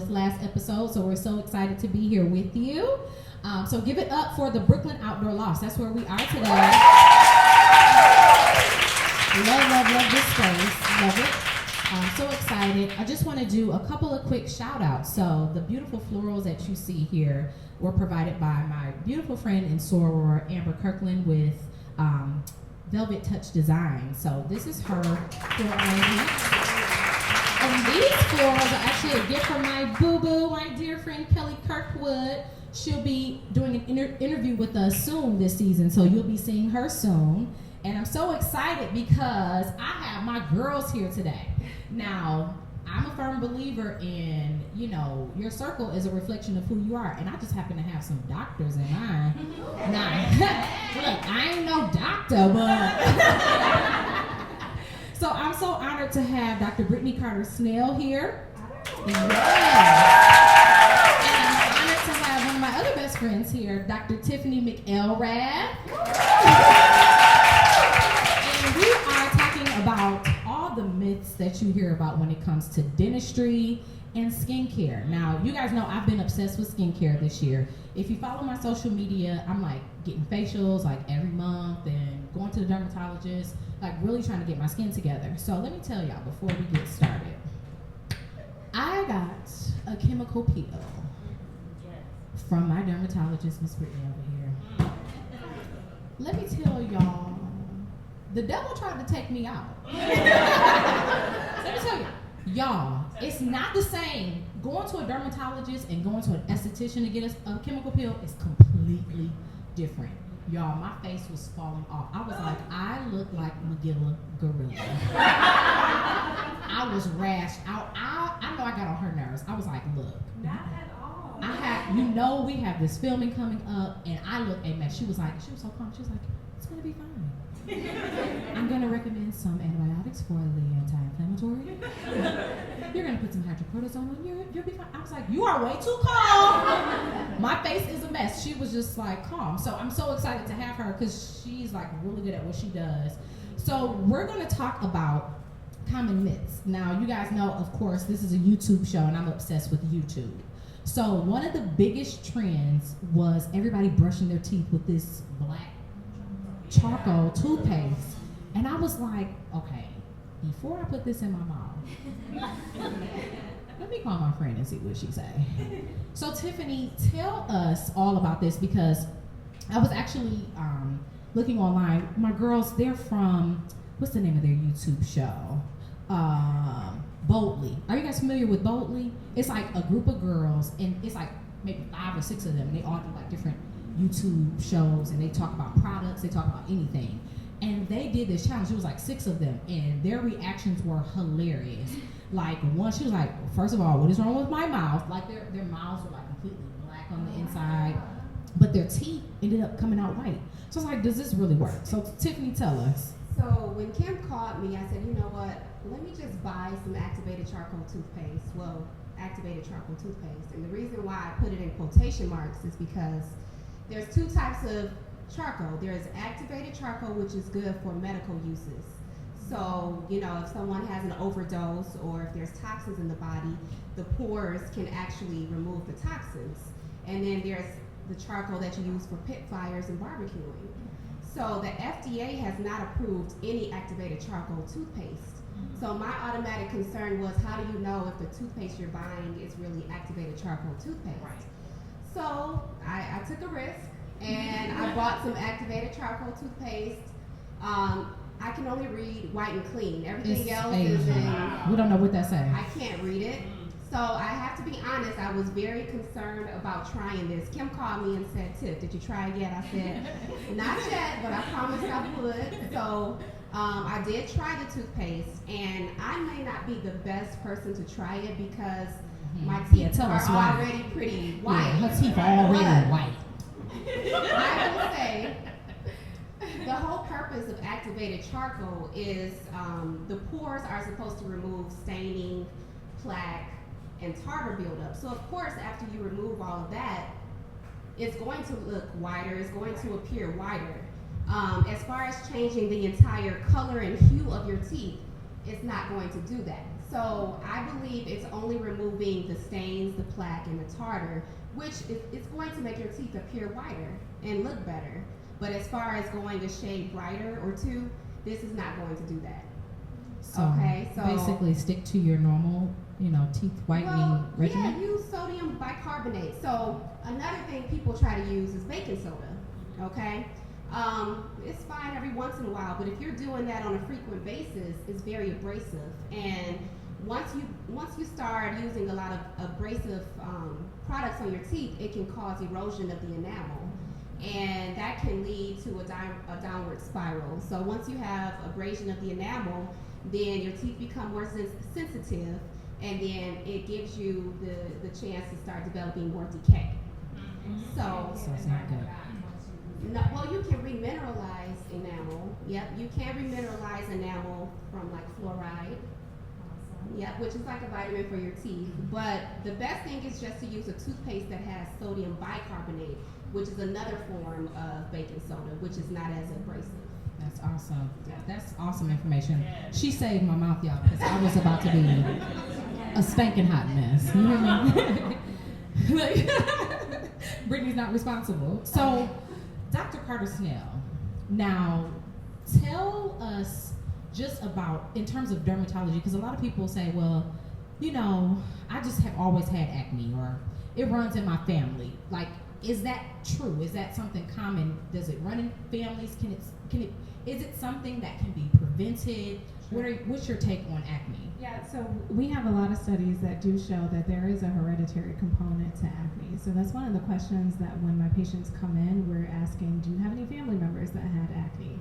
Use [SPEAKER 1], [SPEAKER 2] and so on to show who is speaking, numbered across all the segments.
[SPEAKER 1] Panelists last episode, so we're so excited to be here with you. So give it up for the Brooklyn Outdoor Loft. That's where we are today. Love this space. Love it. I'm so excited. I just want to do a couple of quick shout outs. So the beautiful florals that you see here were provided by my beautiful friend and soror, Amber Kirkland, with Velvet Touch Design. So this is her floral arrangement. And these florals are actually a gift from my boo-boo, my dear friend Kelly Kirkwood. She'll be doing an interview with us soon this season, so you'll be seeing her soon. And I'm so excited because I have my girls here today. Now, I'm a firm believer in, your circle is a reflection of who you are. And I just happen to have some doctors in mine. Now, look, I ain't no doctor, but... So I'm so honored to have Dr. Brittany Carter-Snell here. Yeah. And I'm honored to have one of my other best friends here, Dr. Tiffani McElrath. And we are talking about all the myths that you hear about when it comes to dentistry and skincare. Now, you guys know I've been obsessed with skincare this year. If you follow my social media, I'm like getting facials like every month and going to the dermatologist, like really trying to get my skin together. So let me tell y'all before we get started, I got a chemical peel from my dermatologist, Miss Brittany over here. Let me tell y'all, the devil tried to take me out. Let me tell y'all, it's not the same. Going to a dermatologist and going to an esthetician to get a chemical peel is completely different. Y'all, my face was falling off. I was like, I look like Magilla Gorilla. I was rashed out. I know I got on her nerves. I was like, look.
[SPEAKER 2] Not at all.
[SPEAKER 1] We have this filming coming up, and I looked at Matt. She was so calm. She was like, it's gonna be fine. I'm gonna recommend some antibiotics for the anti-inflammatory. You're gonna put some hydrocortisone on you'll be fine. I was like, you are way too calm. My face is a mess. She was just like calm. So I'm so excited to have her because she's like really good at what she does. So we're gonna talk about common myths. Now, you guys know, of course, this is a YouTube show, and I'm obsessed with YouTube. So one of the biggest trends was everybody brushing their teeth with this black charcoal toothpaste. And I was like, okay, before I put this in my mouth, let me call my friend and see what she say. So Tiffani, tell us all about this, because I was actually looking online. My girls, they're from, what's the name of their YouTube show? Boldly. Are you guys familiar with Boldly? It's like a group of girls, and it's like maybe 5 or 6 of them. They all do like different YouTube shows, and they talk about products, they talk about anything. And they did this challenge. It was like 6 of them, and their reactions were hilarious. Like one, she was like, first of all, what is wrong with my mouth? Like their mouths were like completely black on the inside, but their teeth ended up coming out white. So I was like, does this really work? So Tiffani, tell us.
[SPEAKER 3] So when Kim called me, I said, you know what, let me just buy some activated charcoal toothpaste. Well, activated charcoal toothpaste. And the reason why I put it in quotation marks is because there's 2 types of charcoal. There's activated charcoal, which is good for medical uses. So, if someone has an overdose or if there's toxins in the body, the pores can actually remove the toxins. And then there's the charcoal that you use for pit fires and barbecuing. So the FDA has not approved any activated charcoal toothpaste. So my automatic concern was, how do you know if the toothpaste you're buying is really activated charcoal toothpaste? Right. So I took a risk, and I bought some activated charcoal toothpaste. I can only read white and clean. Everything else is in...
[SPEAKER 1] We don't know what that says.
[SPEAKER 3] I can't read it. So I have to be honest, I was very concerned about trying this. Kim called me and said, Tiff, did you try it yet? I said, not yet, but I promised I would. So I did try the toothpaste, and I may not be the best person to try it because my teeth are already pretty white.
[SPEAKER 1] Yeah, her teeth are already white.
[SPEAKER 3] I will say, the whole purpose of activated charcoal is the pores are supposed to remove staining, plaque, and tartar buildup. So of course, after you remove all of that, it's going to look whiter, it's going to appear whiter. As far as changing the entire color and hue of your teeth, it's not going to do that. So I believe it's only removing the stains, the plaque, and the tartar, which is going to make your teeth appear whiter and look better. But as far as going a shade brighter or two, this is not going to do that.
[SPEAKER 1] So
[SPEAKER 3] Okay, so
[SPEAKER 1] basically stick to your normal, teeth whitening regimen.
[SPEAKER 3] Yeah, use sodium bicarbonate. So another thing people try to use is baking soda. Okay, it's fine every once in a while, but if you're doing that on a frequent basis, it's very abrasive. And once you start using a lot of abrasive products on your teeth, it can cause erosion of the enamel. And that can lead to a downward spiral. So once you have abrasion of the enamel, then your teeth become more sensitive, and then it gives you the chance to start developing more decay. So
[SPEAKER 1] it's not good.
[SPEAKER 3] No, well, you can remineralize enamel. Yep, you can remineralize enamel from like fluoride. Yep, which is like a vitamin for your teeth. But the best thing is just to use a toothpaste that has sodium bicarbonate, which is another form of baking soda, which is not as abrasive.
[SPEAKER 1] That's awesome. That's awesome information. She saved my mouth, y'all, because I was about to be a stinking hot mess. You hear me? Like, Brittany's not responsible. So, Dr. Carter-Snell, now tell us just about, in terms of dermatology, because a lot of people say, well, I just have always had acne, or it runs in my family. Like, is that true? Is that something common? Does it run in families? Is it something that can be prevented?
[SPEAKER 2] Sure.
[SPEAKER 1] What's your take on acne?
[SPEAKER 2] Yeah, so we have a lot of studies that do show that there is a hereditary component to acne. So that's one of the questions that when my patients come in, we're asking, do you have any family members that had acne?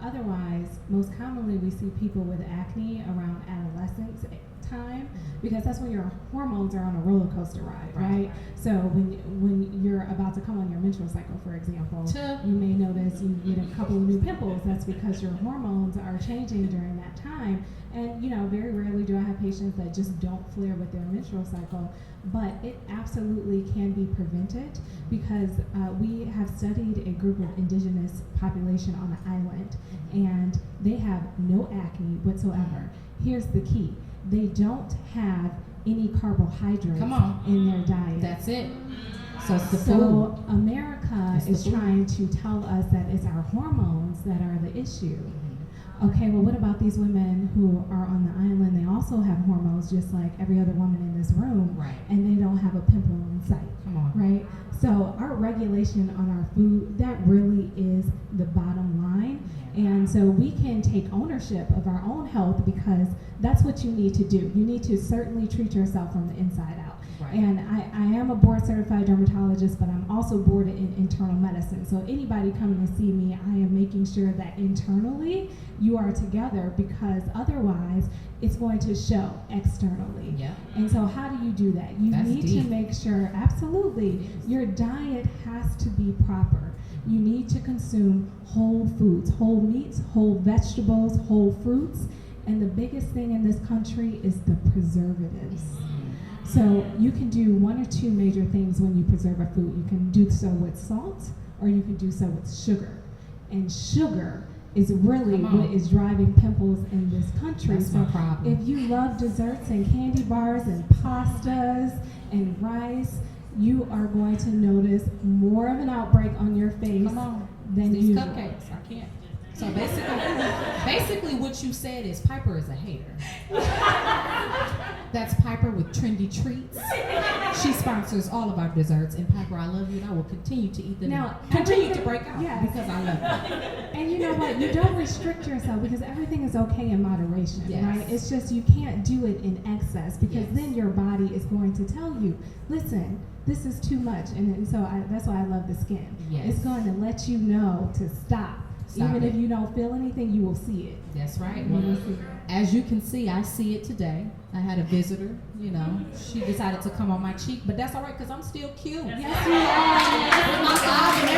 [SPEAKER 2] Otherwise, most commonly we see people with acne around adolescence time, because that's when your hormones are on a roller coaster ride, right? So when you're about to come on your menstrual cycle, for example, you may notice you get a couple of new pimples. That's because your hormones are changing during that time. And very rarely do I have patients that just don't flare with their menstrual cycle, but it absolutely can be prevented, because we have studied a group of indigenous population on the island, and they have no acne whatsoever. Here's the key. They don't have any carbohydrates in their diet.
[SPEAKER 1] That's it. So it's the
[SPEAKER 2] So
[SPEAKER 1] food.
[SPEAKER 2] America is trying to tell us that it's our hormones that are the issue. Okay, well, what about these women who are on the island? They also have hormones just like every other woman in this room,
[SPEAKER 1] Right.
[SPEAKER 2] and they don't have a pimple in sight,
[SPEAKER 1] Come on.
[SPEAKER 2] right? So our regulation on our food, that really is the bottom line. And so we can take ownership of our own health, because that's what you need to do. You need to certainly treat yourself from the inside out.
[SPEAKER 1] Right.
[SPEAKER 2] And I am a board certified dermatologist, but I'm also boarded in internal medicine. So anybody coming to see me, I am making sure that internally you are together, because otherwise it's going to show externally.
[SPEAKER 1] Yeah.
[SPEAKER 2] And so how do you do that? You
[SPEAKER 1] That's
[SPEAKER 2] need
[SPEAKER 1] deep.
[SPEAKER 2] to make sure, absolutely, your diet has to be proper. You need to consume whole foods, whole meats, whole vegetables, whole fruits. And the biggest thing in this country is the preservatives. So you can do one or two major things when you preserve a food. You can do so with salt, or you can do so with sugar. And sugar is really what is driving pimples in this country.
[SPEAKER 1] That's
[SPEAKER 2] so
[SPEAKER 1] my problem.
[SPEAKER 2] if you love desserts and candy bars and pastas and rice, you are going to notice more of an outbreak on your face than
[SPEAKER 1] These
[SPEAKER 2] usual.
[SPEAKER 1] cupcakes, I can't. So basically what you said is Piper is a hater. That's Piper with Trendy Treats. She sponsors all of our desserts, and Piper, I love you, and I will continue to eat them.
[SPEAKER 2] Now,
[SPEAKER 1] continue to break out,
[SPEAKER 2] yes.
[SPEAKER 1] because I love you.
[SPEAKER 2] And you know what? You don't restrict yourself, because everything is okay in moderation,
[SPEAKER 1] Yes.
[SPEAKER 2] right? It's just you can't do it in excess, because
[SPEAKER 1] Yes.
[SPEAKER 2] then your body is going to tell you, listen, this is too much. And so that's why I love the skin.
[SPEAKER 1] Yes.
[SPEAKER 2] It's going to let you know to stop. Even
[SPEAKER 1] it.
[SPEAKER 2] if you don't feel anything, you will see it.
[SPEAKER 1] That's right.
[SPEAKER 2] You
[SPEAKER 1] Well,
[SPEAKER 2] will see it.
[SPEAKER 1] as you can see, I see it today. I had a visitor, she decided to come on my cheek, but that's all right, because I'm still cute.
[SPEAKER 2] Yes, you are.
[SPEAKER 1] With my eyes and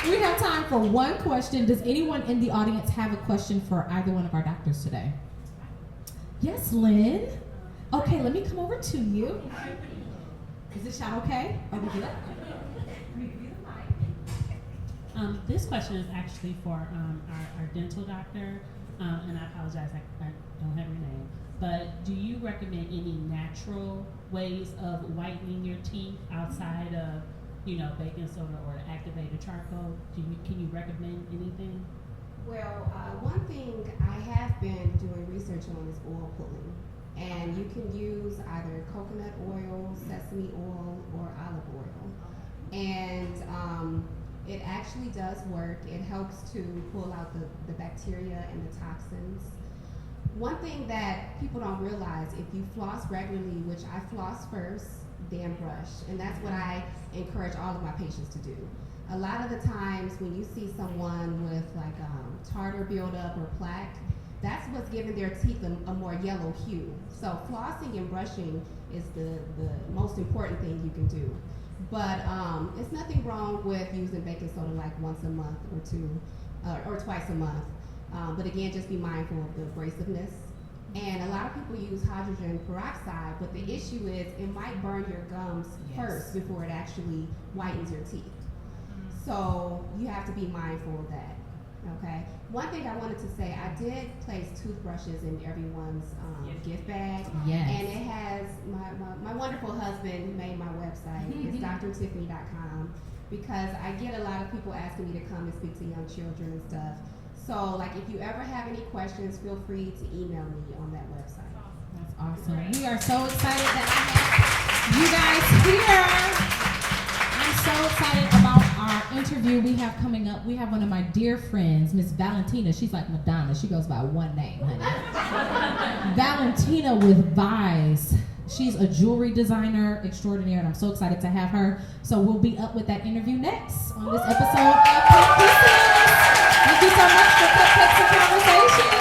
[SPEAKER 1] everything. We have time for one question. Does anyone in the audience have a question for either one of our doctors today? Yes, Lynn. Okay, let me come over to you. Is this shot okay? Are we good?
[SPEAKER 4] This question is actually for our dental doctor, and I apologize, I don't have your name. But do you recommend any natural ways of whitening your teeth outside of, baking soda or activated charcoal? Can you recommend anything?
[SPEAKER 3] Well, one thing I have been doing research on is oil pulling. And you can use either coconut oil, sesame oil, or olive oil. And it actually does work. It helps to pull out the bacteria and the toxins. One thing that people don't realize, if you floss regularly, which I floss first, then brush, and that's what I encourage all of my patients to do. A lot of the times when you see someone with like tartar buildup or plaque, that's what's giving their teeth a more yellow hue. So flossing and brushing is the most important thing you can do. But it's nothing wrong with using baking soda like once a month or two, or twice a month. But again, just be mindful of the abrasiveness. And a lot of people use hydrogen peroxide, but the issue is it might burn your gums first before it actually whitens your teeth. So you have to be mindful of that. Okay. One thing I wanted to say, I did place toothbrushes in everyone's gift bag.
[SPEAKER 1] Yes.
[SPEAKER 3] And it has my wonderful husband made my website. It's drtiffany.com, because I get a lot of people asking me to come and speak to young children and stuff. So like if you ever have any questions, feel free to email me on that website.
[SPEAKER 1] That's awesome. We are so excited that I have you guys here. I'm so excited about our interview we have coming up. We have one of my dear friends, Miss Valentina. She's like Madonna. She goes by one name, honey. Valentina with Vajze. She's a jewelry designer extraordinaire, and I'm so excited to have her. So we'll be up with that interview next on this episode of Cupcakes. Thank you so much for Cupcakes and Conversation.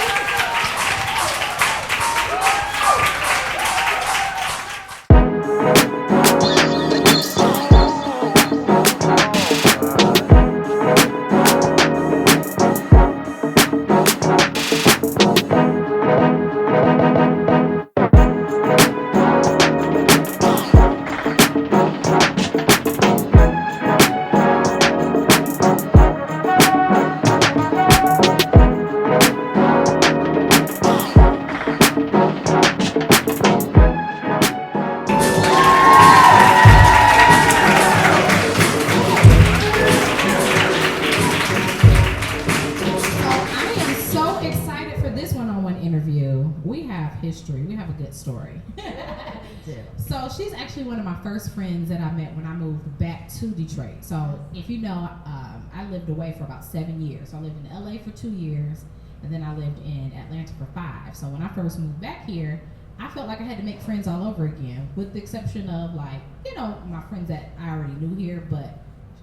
[SPEAKER 1] So she's actually one of my first friends that I met when I moved back to Detroit. So if you know, I lived away for about 7 years. So I lived in LA for 2 years, and then I lived in Atlanta for 5. So when I first moved back here, I felt like I had to make friends all over again, with the exception of like, my friends that I already knew here, but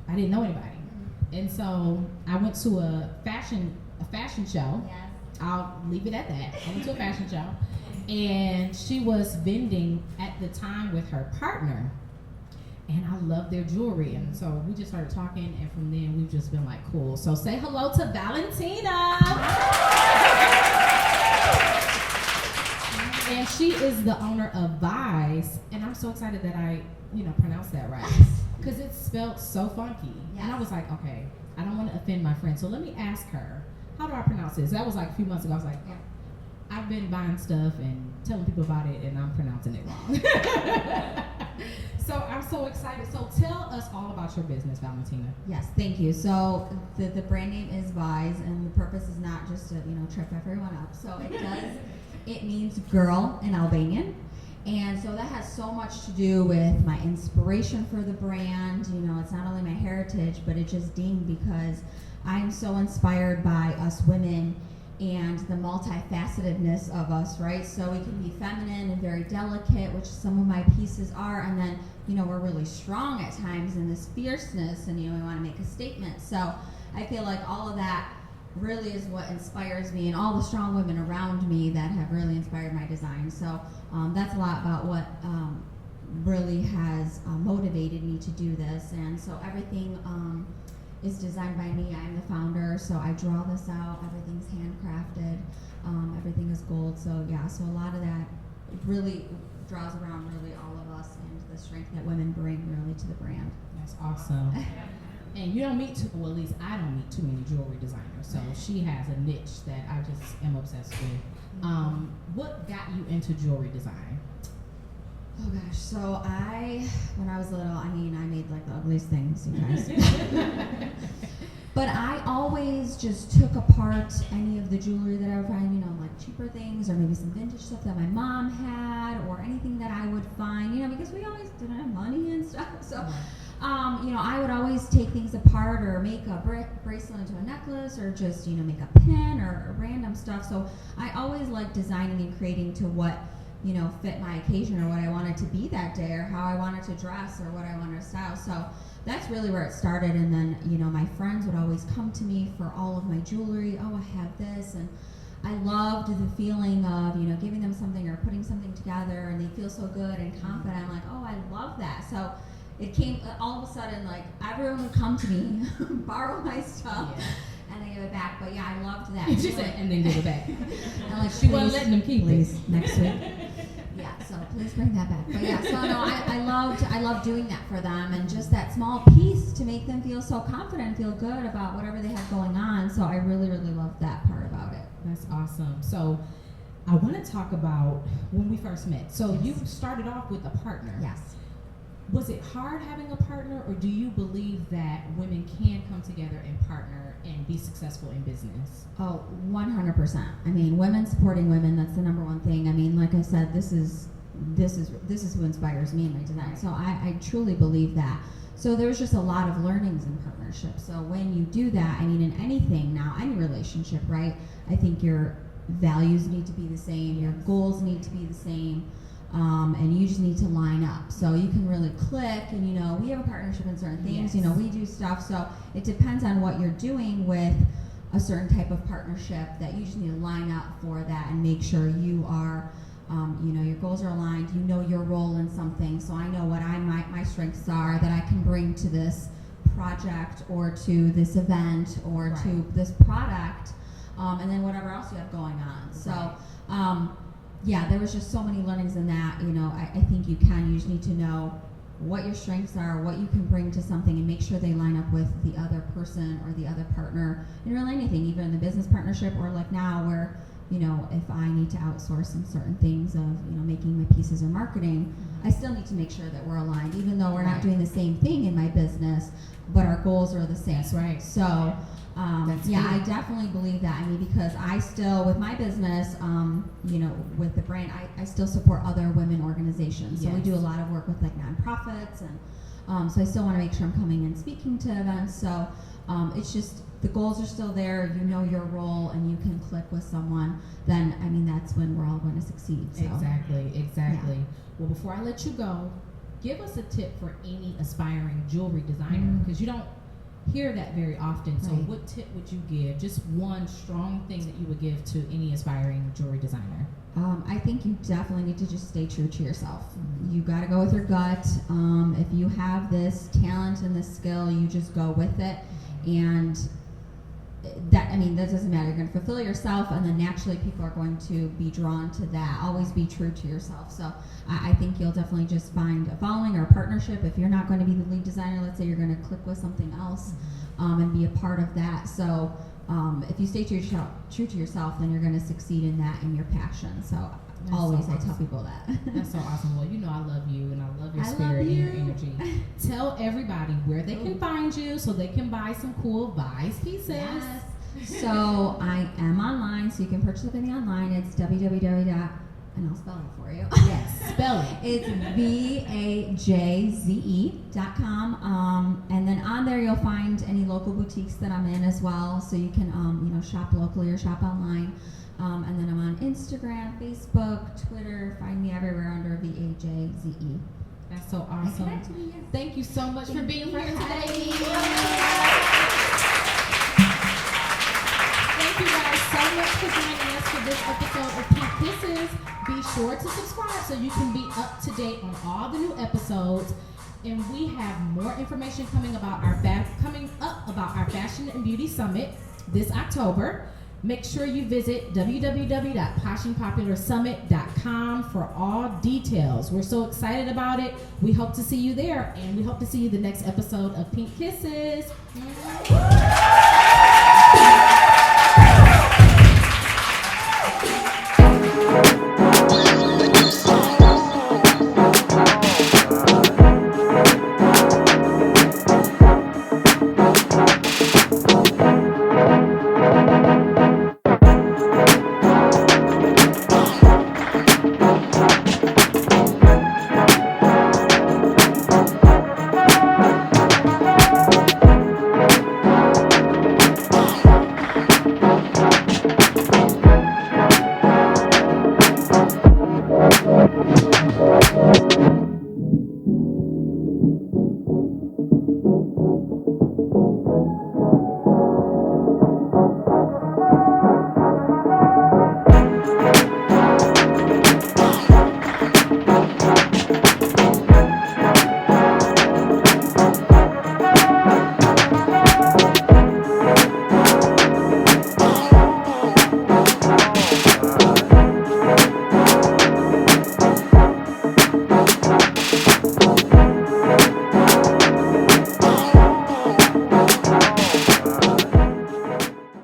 [SPEAKER 1] I didn't know anybody. And so I went to a fashion show. Yes. I'll leave it at that. I went to a fashion show. And she was vending at the time with her partner, and I love their jewelry, and so we just started talking, and from then we've just been like cool. So say hello to Valentina. And she is the owner of Vajze, and I'm so excited that I pronounced that right, because it's spelled so funky. Yes. And I was like, okay, I don't want to offend my friend, so let me ask her, how do I pronounce this? That was like a few months ago. I was like, I've been buying stuff and telling people about it, and I'm pronouncing it wrong. So I'm so excited. So tell us all about your business, Valentina.
[SPEAKER 5] Yes, thank you. So the brand name is Vajze, and the purpose is not just to trip everyone up. So it means girl in Albanian, and so that has so much to do with my inspiration for the brand. It's not only my heritage, but it just dinged because I'm so inspired by us women and the multifacetedness of us, right? So we can be feminine and very delicate, which some of my pieces are, and then, we're really strong at times in this fierceness, and, we want to make a statement. So I feel like all of that really is what inspires me, and all the strong women around me that have really inspired my design. So that's a lot about what really has motivated me to do this, and so everything is designed by me. I'm the founder, so I draw this out. Everything's handcrafted. Everything is gold. So so a lot of that really draws around really all of us and the strength that women bring really to the brand.
[SPEAKER 1] That's awesome. And you don't meet too, well, at least I don't meet too many jewelry designers. So she has a niche that I just am obsessed with. What got you into jewelry design?
[SPEAKER 5] Oh gosh, so when I was little, I made like the ugliest things, you guys. But I always just took apart any of the jewelry that I would find, like cheaper things or maybe some vintage stuff that my mom had or anything that I would find, because we always didn't have money and stuff. So, I would always take things apart or make a bracelet into a necklace or just, make a pin or random stuff. So I always liked designing and creating to what, fit my occasion or what I wanted to be that day or how I wanted to dress or what I wanted to style. So that's really where it started. And then, my friends would always come to me for all of my jewelry. Oh, I have this. And I loved the feeling of, giving them something or putting something together and they feel so good and confident. I'm like, oh, I love that. So it came all of a sudden, like everyone would come to me, borrow my stuff. Yeah. And they give it back, but yeah, I loved that.
[SPEAKER 1] She said, and then give it back.
[SPEAKER 5] And like,
[SPEAKER 1] she wasn't letting them keep
[SPEAKER 5] please,
[SPEAKER 1] it.
[SPEAKER 5] Next week. Yeah, so please bring that back. But yeah, so no, I loved doing that for them and just that small piece to make them feel so confident and feel good about whatever they had going on. So I really, really loved that part about it.
[SPEAKER 1] That's awesome. So I want to talk about when we first met. So
[SPEAKER 5] Yes.
[SPEAKER 1] you started off with a partner.
[SPEAKER 5] Yes.
[SPEAKER 1] Was it hard having a partner, or do you believe that women can come together and partner and be successful in business?
[SPEAKER 5] Oh, 100%. Women supporting women, that's the number one thing. Like I said, this is who inspires me in my design. So I truly believe that. So there's just a lot of learnings in partnership. So when you do that, in anything now, any relationship, right? I think your values need to be the same, your goals need to be the same. And you just need to line up so you can really click and we have a partnership in certain things.
[SPEAKER 1] Yes.
[SPEAKER 5] We do stuff, so it depends on what you're doing with a certain type of partnership that you just need to line up for that and make sure you are your goals are aligned, your role in something. So I know what my strengths are that I can bring to this project or to this event or
[SPEAKER 1] Right.
[SPEAKER 5] to this product, and then whatever else you have going on. So yeah, there was just so many learnings in that. I think you just need to know what your strengths are, what you can bring to something, and make sure they line up with the other person or the other partner in really anything, even in the business partnership or like now where, if I need to outsource some certain things of, making my pieces or marketing, I still need to make sure that we're aligned, even though we're not doing the same thing in my business, but our goals are the same.
[SPEAKER 1] That's right.
[SPEAKER 5] So,
[SPEAKER 1] That's
[SPEAKER 5] yeah,
[SPEAKER 1] good.
[SPEAKER 5] I definitely believe that. Because I still, with my business, with the brand, I still support other women organizations. So we
[SPEAKER 1] Yes.
[SPEAKER 5] do a lot of work with like nonprofits, and so I still want to make sure I'm coming and speaking to events. So it's just the goals are still there. Your role, and you can click with someone. Then that's when we're all going to succeed. So.
[SPEAKER 1] Exactly.
[SPEAKER 5] Yeah.
[SPEAKER 1] Well, before I let you go, give us a tip for any aspiring jewelry designer, because you don't hear that very often. So
[SPEAKER 5] Right.
[SPEAKER 1] what tip would you give? Just one strong thing that you would give to any aspiring jewelry designer.
[SPEAKER 5] I think you definitely need to just stay true to yourself. You got to go with your gut. If you have this talent and this skill, you just go with it. And that doesn't matter. You're going to fulfill yourself, and then naturally people are going to be drawn to that. Always be true to yourself. So I think you'll definitely just find a following or a partnership. If you're not going to be the lead designer, let's say you're going to click with something else and be a part of that. So if you stay true to yourself, then you're going to succeed in that and your passion. So
[SPEAKER 1] That's
[SPEAKER 5] always
[SPEAKER 1] so
[SPEAKER 5] I tell
[SPEAKER 1] awesome.
[SPEAKER 5] people that.
[SPEAKER 1] That's so awesome. Well, I love you, and I love your
[SPEAKER 5] I love
[SPEAKER 1] spirit and your
[SPEAKER 5] you.
[SPEAKER 1] energy. Tell everybody where they can find you so they can buy some cool Vajze pieces.
[SPEAKER 5] Yes. So I am online, so you can purchase anything online. It's www. And I'll spell it for you.
[SPEAKER 1] Yes, spell it.
[SPEAKER 5] It's vajze.com. And then on there you'll find any local boutiques that I'm in as well, so you can shop locally or shop online. And then I'm on Instagram, Facebook, Twitter. Find me everywhere under VAJZE.
[SPEAKER 1] That's so awesome.
[SPEAKER 5] Connect to me, yes.
[SPEAKER 1] Thank you so much for being here
[SPEAKER 5] Thank
[SPEAKER 1] today.
[SPEAKER 5] you.
[SPEAKER 1] Thank you guys so much for joining us for this episode of Pink Kisses. Be sure to subscribe so you can be up to date on all the new episodes. And we have more information coming up about our Fashion and Beauty Summit this October. Make sure you visit www.poshingpopularsummit.com for all details. We're so excited about it. We hope to see you there, and we hope to see you the next episode of Pink Kisses.